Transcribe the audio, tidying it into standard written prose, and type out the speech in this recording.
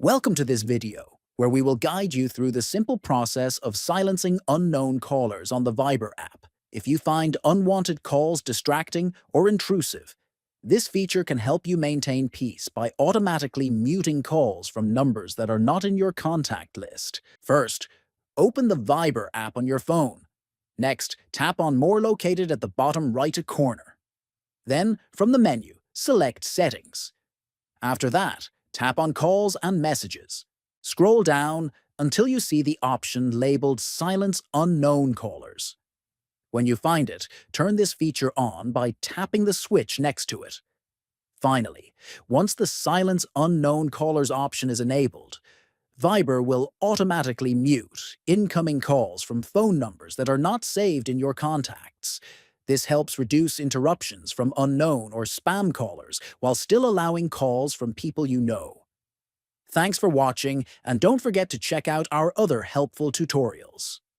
Welcome to this video, where we will guide you through the simple process of silencing unknown callers on the Viber app. If you find unwanted calls distracting or intrusive, this feature can help you maintain peace by automatically muting calls from numbers that are not in your contact list. First, open the Viber app on your phone. Next, tap on More located at the bottom right corner. Then, from the menu, select Settings. After that, tap on Calls and Messages. Scroll down until you see the option labeled Silence Unknown Callers. When you find it, turn this feature on by tapping the switch next to it. Finally, once the Silence Unknown Callers option is enabled, Viber will automatically mute incoming calls from phone numbers that are not saved in your contacts. This helps reduce interruptions from unknown or spam callers while still allowing calls from people you know. Thanks for watching, and don't forget to check out our other helpful tutorials.